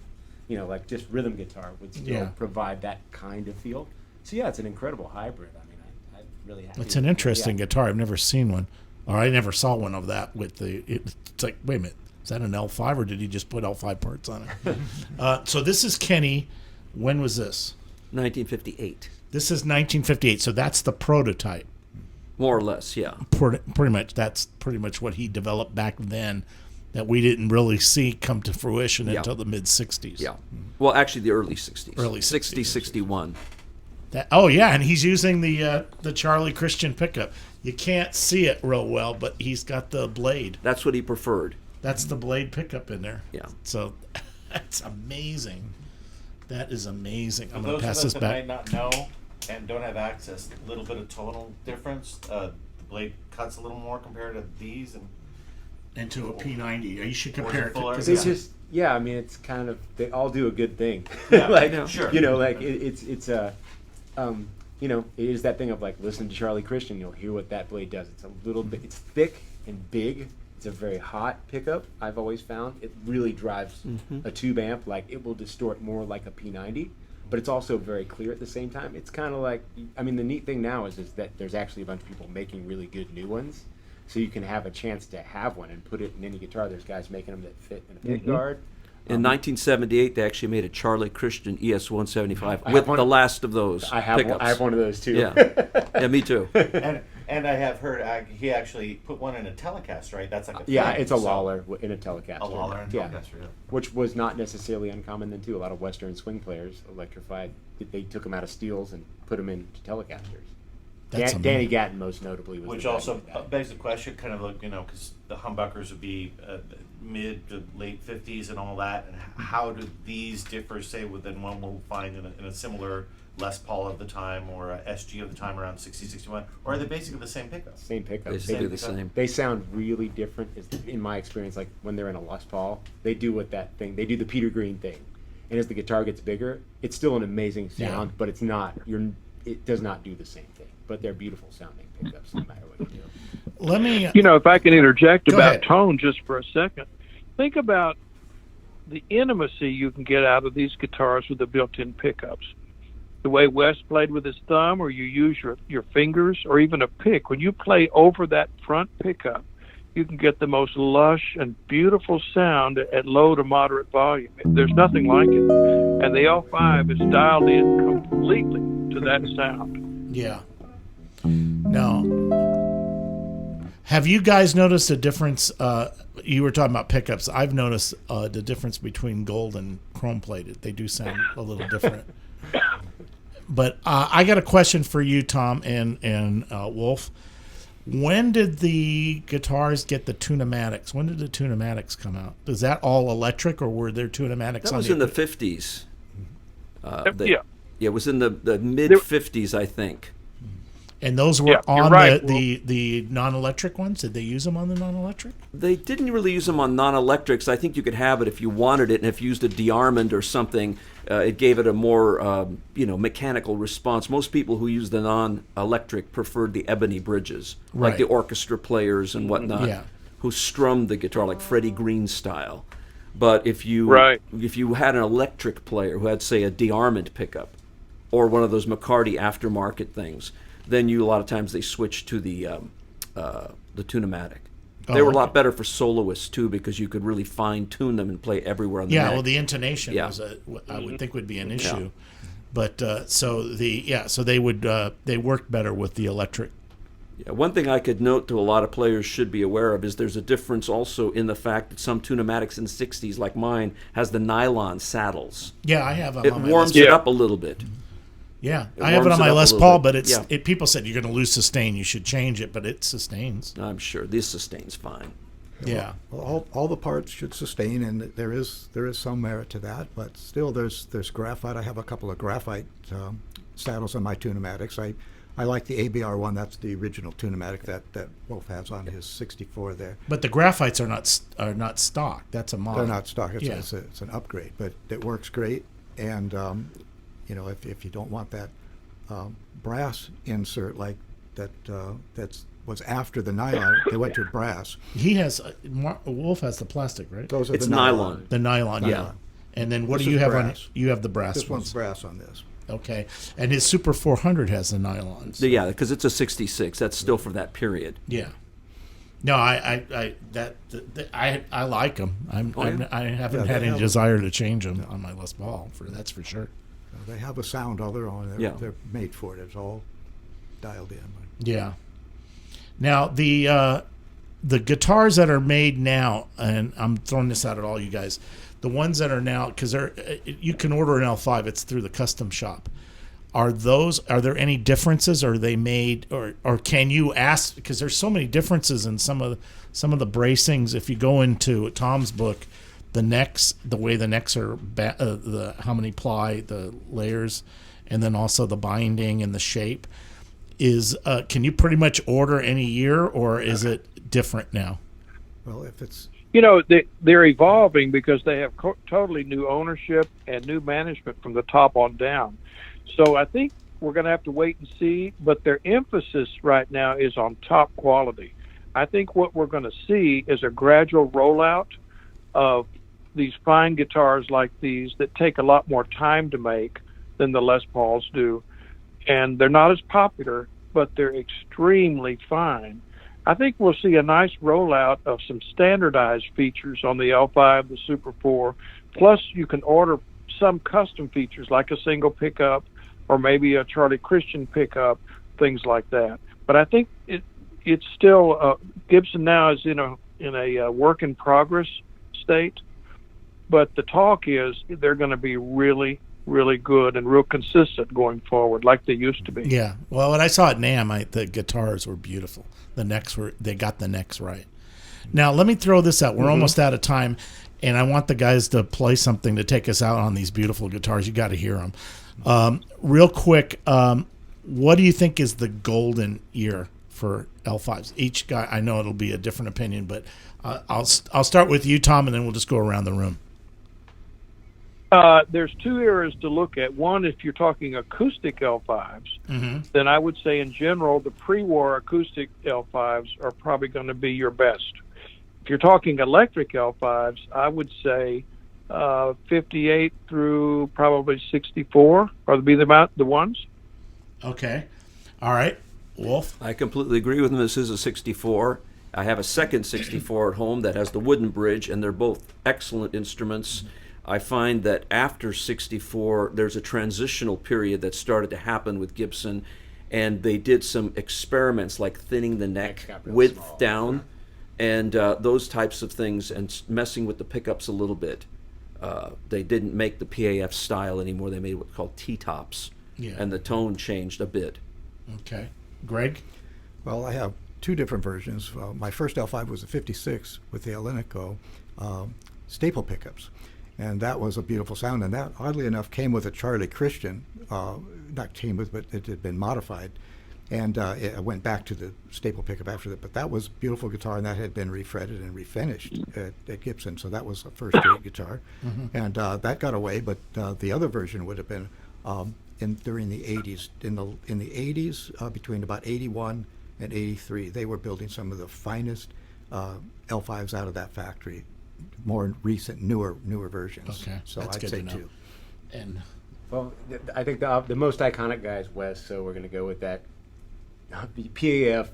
Speaker 4: like just rhythm guitar would still provide that kind of feel. So yeah, it's an incredible hybrid. I mean, I really happy.
Speaker 1: It's an interesting guitar. I've never seen one, or I never saw one of that with the. It's like, wait a minute, is that an L5 or did he just put L5 parts on it? So this is Kenny. When was this?
Speaker 3: 1958.
Speaker 1: This is 1958. So that's the prototype.
Speaker 3: More or less, yeah.
Speaker 1: Pretty much. That's pretty much what he developed back then. That we didn't really see come to fruition until the mid 60s.
Speaker 3: Yeah. Well, actually, the early 60s.
Speaker 1: Early
Speaker 3: 60,
Speaker 1: 60s.
Speaker 3: 61.
Speaker 1: And he's using the Charlie Christian pickup. You can't see it real well, but he's got the blade.
Speaker 3: That's what he preferred.
Speaker 1: That's the blade pickup in there.
Speaker 3: Yeah.
Speaker 1: So that's amazing. That is amazing. I'm
Speaker 7: For
Speaker 1: going to
Speaker 7: those
Speaker 1: pass
Speaker 7: of us
Speaker 1: this
Speaker 7: that
Speaker 1: back.
Speaker 7: might not know and don't have access, a little bit of tonal difference. The blade cuts a little more compared to these, and
Speaker 1: Into a P90. You should
Speaker 7: Or
Speaker 1: compare
Speaker 7: is
Speaker 1: it
Speaker 7: it
Speaker 1: to
Speaker 7: fuller?
Speaker 1: because
Speaker 4: They
Speaker 1: it's
Speaker 4: just I mean it's kind of they all do a good thing.
Speaker 7: Yeah,
Speaker 4: like
Speaker 7: sure.
Speaker 4: like it's a it is that thing of like listen to Charlie Christian, you'll hear what that blade does. It's a little bit it's thick and big. It's a very hot pickup, I've always found. It really drives a tube amp. Like it will distort more like a P90, but it's also very clear at the same time. It's kind of like, I mean, the neat thing now is that there's actually a bunch of people making really good new ones. So you can have a chance to have one and put it in any guitar. There's guys making them that fit in a pick guard.
Speaker 3: In 1978, they actually made a Charlie Christian ES-175
Speaker 4: I
Speaker 3: with
Speaker 4: have one-
Speaker 3: the last of those
Speaker 4: I have
Speaker 3: pickups.
Speaker 4: I have one of those too.
Speaker 3: Yeah, me too.
Speaker 7: and I have heard he actually put one in a Telecaster, right? That's like a
Speaker 4: Yeah,
Speaker 7: thing,
Speaker 4: it's a
Speaker 7: so-
Speaker 4: Lawler in a Telecaster.
Speaker 7: A Lawler and
Speaker 4: yeah.
Speaker 7: Telecaster, yeah.
Speaker 4: Which was not necessarily uncommon then too. A lot of Western swing players electrified. They took them out of steels and put them into Telecasters.
Speaker 1: That's
Speaker 4: Danny
Speaker 1: amazing.
Speaker 4: Gatton most notably was.
Speaker 7: Which
Speaker 4: the guy
Speaker 7: also
Speaker 4: who did that.
Speaker 7: begs the question, kind of like, because the humbuckers would be mid to late 50s and all that, and how do these differ, say, than one we'll find in a similar Les Paul of the time or a SG of the time around 60, 61, or are they basically the same pickup?
Speaker 4: Same pickup.
Speaker 3: Basically the same.
Speaker 4: They sound really different. In my experience, like when they're in a Les Paul, they do they do the Peter Green thing, and as the guitar gets bigger, it's still an amazing sound, but it's not. It does not do the same thing. But they're beautiful sounding pickups, no matter what you do.
Speaker 1: Let me.
Speaker 2: If I can interject
Speaker 1: Go
Speaker 2: about
Speaker 1: ahead.
Speaker 2: tone just for a second, think about the intimacy you can get out of these guitars with the built-in pickups. The way Wes played with his thumb, or you use your fingers, or even a pick. When you play over that front pickup, you can get the most lush and beautiful sound at low to moderate volume. There's nothing like it. And the L5 is dialed in completely to that sound.
Speaker 1: Yeah. Now, have you guys noticed a difference? You were talking about pickups. I've noticed the difference between gold and chrome plated. They do sound a little different. But I got a question for you, Tom and Wolf. When did the guitars get the Tunamatics? When did the Tunamatics come out? Is that all electric, or were there Tunamatics
Speaker 3: That
Speaker 1: on
Speaker 3: was in the 50s.
Speaker 2: Yeah.
Speaker 3: It was in the mid-50s, I think.
Speaker 1: And those were
Speaker 2: Yeah, you're
Speaker 1: on
Speaker 2: right,
Speaker 1: the non-electric ones? Did they use them on the non-electric?
Speaker 3: They didn't really use them on non-electrics. I think you could have it if you wanted it, and if you used a de-armand or something, it gave it a more mechanical response. Most people who used the non-electric preferred the ebony bridges,
Speaker 1: Right.
Speaker 3: like the orchestra players and whatnot,
Speaker 1: Yeah.
Speaker 3: who strummed the guitar like Freddie Green style. But if you had an electric player who had, say, a de-armand pickup or one of those McCarty aftermarket things, then a lot of times they switch to the Tunamatic. They were a
Speaker 1: okay.
Speaker 3: lot better for soloists too, because you could really fine tune them and play everywhere on the
Speaker 1: Yeah,
Speaker 3: neck.
Speaker 1: well, the intonation
Speaker 3: Yeah.
Speaker 1: was I would think would be an issue, but so they would they worked better with the electric.
Speaker 3: Yeah, one thing I could note to a lot of players should be aware of is there's a difference also in the fact that some tunomatics in the 60s, like mine, has the nylon saddles.
Speaker 1: Yeah, I have them
Speaker 3: It
Speaker 1: on my
Speaker 3: warms
Speaker 1: Les
Speaker 3: it up a little bit.
Speaker 1: Yeah,
Speaker 3: It
Speaker 1: I have it
Speaker 3: warms
Speaker 1: on my
Speaker 3: it up a
Speaker 1: Les
Speaker 3: little
Speaker 1: Paul,
Speaker 3: bit.
Speaker 1: but it's
Speaker 3: Yeah.
Speaker 1: people said you're going to lose sustain. You should change it, but it sustains.
Speaker 3: I'm sure this sustains fine.
Speaker 1: Yeah.
Speaker 6: Well, all the parts should sustain, and there is some merit to that. But still, there's graphite. I have a couple of graphite saddles on my tunomatics. I like the ABR one. That's the original tunomatic that Wolf has on his 64 there.
Speaker 1: But the graphites are not stock. That's a mod.
Speaker 6: They're not stock. It's,
Speaker 1: Yeah.
Speaker 6: it's an upgrade, but it works great. And if you don't want that brass insert like that, was after the nylon. They went to brass.
Speaker 1: He has Wolf has the plastic, right?
Speaker 6: Those are
Speaker 3: It's
Speaker 6: the
Speaker 3: nylon.
Speaker 1: The nylon, yeah.
Speaker 6: Nylon.
Speaker 1: And then what
Speaker 6: This
Speaker 1: do you
Speaker 6: is
Speaker 1: have
Speaker 6: brass.
Speaker 1: on? You have the brass
Speaker 6: This
Speaker 1: ones.
Speaker 6: one's brass on this.
Speaker 1: Okay, and his Super 400 has the nylons.
Speaker 3: Yeah, because it's a 66. That's still for that period.
Speaker 1: Yeah. No, I like them. I haven't
Speaker 6: Yeah,
Speaker 1: had
Speaker 6: they
Speaker 1: any
Speaker 6: have-
Speaker 1: desire to change them on my Les Paul. That's for sure.
Speaker 6: They have a sound of their own.
Speaker 3: Yeah.
Speaker 6: They're made for it. It's all dialed in.
Speaker 1: Yeah. Now the guitars that are made now, and I'm throwing this out at all you guys, the ones that are now, because you can order an L5, it's through the custom shop. Are there any differences? Are they made, or can you ask? Because there's so many differences in some of the bracings. If you go into Tom's book, the necks, the way the necks are, the how many ply, the layers, and then also the binding and the shape. Can you pretty much order any year, or is it different now?
Speaker 6: Well, if it's
Speaker 2: They're evolving because they have totally new ownership and new management from the top on down. So I think we're going to have to wait and see, but their emphasis right now is on top quality. I think what we're going to see is a gradual rollout of these fine guitars like these that take a lot more time to make than the Les Pauls do. And they're not as popular, but they're extremely fine. I think we'll see a nice rollout of some standardized features on the L5, the Super 4. Plus, you can order some custom features like a single pickup or maybe a Charlie Christian pickup, things like that. But I think it's still Gibson now is in a work in progress state. But the talk is they're going to be really, really good and real consistent going forward, like they used to be.
Speaker 1: Yeah. Well, when I saw at NAMM, the guitars were beautiful. They got the necks right. Now, let me throw this out. We're almost out of time, and I want the guys to play something to take us out on these beautiful guitars. You got to hear them. Real quick, what do you think is the golden year for L5s? Each guy, I know it'll be a different opinion, but I'll start with you, Tom, and then we'll just go around the room.
Speaker 2: There's two areas to look at. One, if you're talking acoustic L5s, then I would say in general the pre-war acoustic L5s are probably going to be your best. If you're talking electric L5s, I would say 58 through probably 64 are the ones.
Speaker 1: Okay. All right. Wolf?
Speaker 3: I completely agree with him. This is a 64. I have a second 64 at home that has the wooden bridge, and they're both excellent instruments. I find that after 64, there's a transitional period that started to happen with Gibson, and they did some experiments like thinning the neck width
Speaker 4: small.
Speaker 3: down, and those types of things, and messing with the pickups a little bit. They didn't make the PAF style anymore. They made what's called T-tops, and the tone changed a bit.
Speaker 1: Okay. Gregg?
Speaker 6: Well, I have two different versions. My first L5 was a 56 with the Alenico staple pickups. And that was a beautiful sound. And that, oddly enough, came with a Charlie Christian. Not came with, but it had been modified. And it went back to the staple pickup after that. But that was a beautiful guitar, and that had been refretted and refinished at Gibson. So that was a first-rate guitar. And that got away. But the other version would have been during the 80s. In the 80s, between about 81 and 83, they were building some of the finest L5s out of that factory. More recent, newer versions.
Speaker 1: Okay,
Speaker 6: So
Speaker 1: that's
Speaker 6: I'd
Speaker 1: good
Speaker 6: say
Speaker 1: to know.
Speaker 6: two.
Speaker 1: And
Speaker 4: Well, I think the most iconic guy is Wes, so we're going to go with that PAF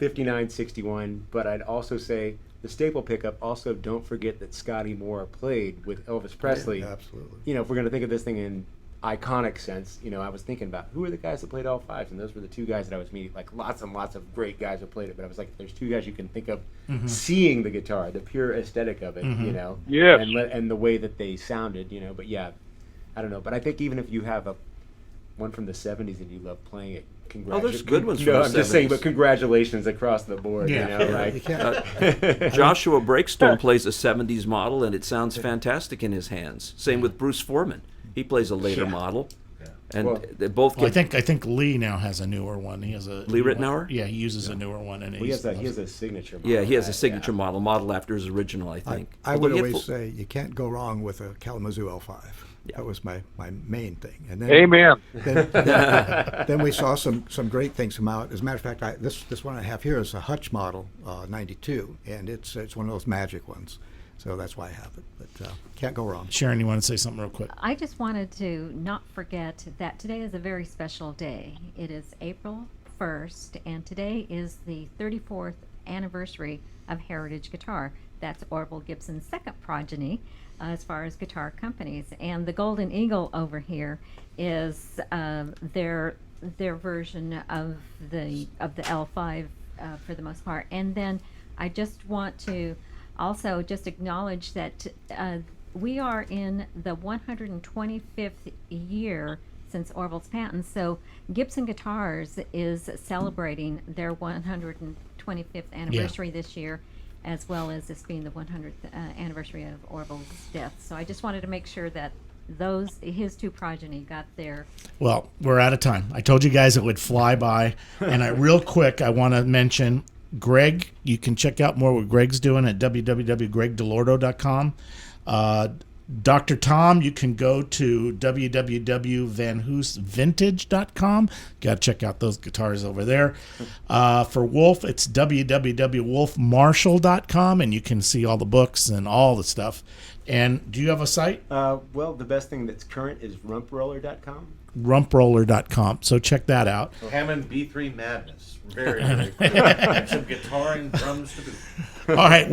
Speaker 4: 59, 61, but I'd also say the staple pickup. Also, don't forget that Scotty Moore played with Elvis Presley.
Speaker 6: Yeah, absolutely.
Speaker 4: You know, if we're going to think of this thing in iconic sense, you know, I was thinking about who are the guys that played L-5s, and those were the two guys that I was meeting. Like lots and lots of great guys that played it, but I was like, there's two guys you can think of seeing the guitar, the pure aesthetic of it, you know,
Speaker 2: Yes.
Speaker 4: and the way that they sounded, you know. But yeah, I don't know. But I think even if you have one from the 70s and you love playing it,
Speaker 3: there's good ones from
Speaker 4: No,
Speaker 3: the
Speaker 4: I'm just saying,
Speaker 3: 70s.
Speaker 4: but congratulations across the board.
Speaker 1: Yeah.
Speaker 4: You know, like,
Speaker 6: You can't,
Speaker 3: Joshua Breakstone plays a 70s model, and it sounds fantastic in his hands. Same with Bruce Foreman. He plays a later model. And
Speaker 4: Well,
Speaker 3: they both
Speaker 1: Well,
Speaker 3: get
Speaker 1: I think Lee now has a newer one. He has a
Speaker 3: Lee Ritenour?
Speaker 1: Yeah, he uses a newer one, and
Speaker 4: he has a signature. Model,
Speaker 3: Yeah, he has a
Speaker 4: right?
Speaker 3: signature model after his original, I think.
Speaker 6: I
Speaker 3: Although
Speaker 6: would
Speaker 3: he had
Speaker 6: always
Speaker 3: full-
Speaker 6: say you can't go wrong with a Kalamazoo L5. That was my main thing. And then,
Speaker 2: Amen.
Speaker 6: then we saw some great things come out. As a matter of fact, this one I have here is a Hutch model, 92, and it's one of those magic ones. So that's why I have it. But can't go wrong.
Speaker 1: Sharon, you want to say something real quick?
Speaker 5: I just wanted to not forget that today is a very special day. It is April 1st, and today is the 34th anniversary of Heritage Guitar. That's Orville Gibson's second progeny as far as guitar companies. And the Golden Eagle over here is their version of the L5 for the most part. And then I just want to also just acknowledge that we are in the 125th year since Orville's patent. So Gibson Guitars is celebrating their 125th anniversary this year, as well as this being the 100th anniversary of Orville's death. So I just wanted to make sure that his two progeny got their.
Speaker 1: Well, we're out of time. I told you guys it would fly by, and real quick, I want to mention Gregg. You can check out more what Gregg's doing at www.greggdelorto.com. Dr. Tom, you can go to www.vanhoosevintage.com. Got to check out those guitars over there. For Wolf, it's www.wolfmarshall.com, and you can see all the books and all the stuff. And do you have a site?
Speaker 4: Well, the best thing that's current is rumproller.com.
Speaker 1: Rumproller.com. So check that out.
Speaker 7: Hammond B3 Madness. Very, very cool. And some guitar and drums to boot.
Speaker 1: All right,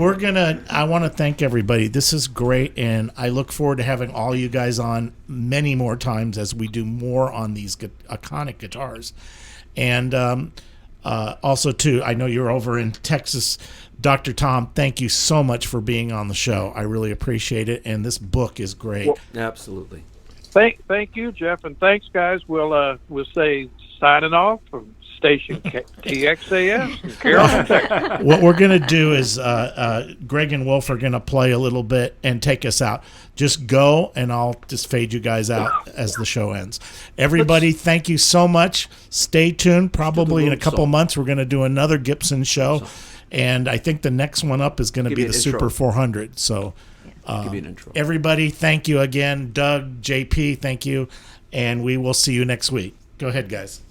Speaker 1: I want to thank everybody. This is great, and I look forward to having all you guys on many more times as we do more on these iconic guitars. And also, too, I know you're over in Texas. Dr. Tom, thank you so much for being on the show. I really appreciate it, and this book is great.
Speaker 2: Well,
Speaker 3: Absolutely.
Speaker 2: Thank you, Jeff, and thanks, guys. We'll say signing off from Station TXAS in Carrollton, Texas.
Speaker 1: What we're going to do is Gregg and Wolf are going to play a little bit and take us out. Just go, and I'll just fade you guys out as the show ends. Everybody, thank you so much. Stay tuned. Probably in a couple months, we're going to do another Gibson show, and I think the next one up is going to be the Super 400. So
Speaker 3: Give you an intro.
Speaker 1: everybody, thank you again. Doug, JP, thank you, and we will see you next week. Go ahead, guys.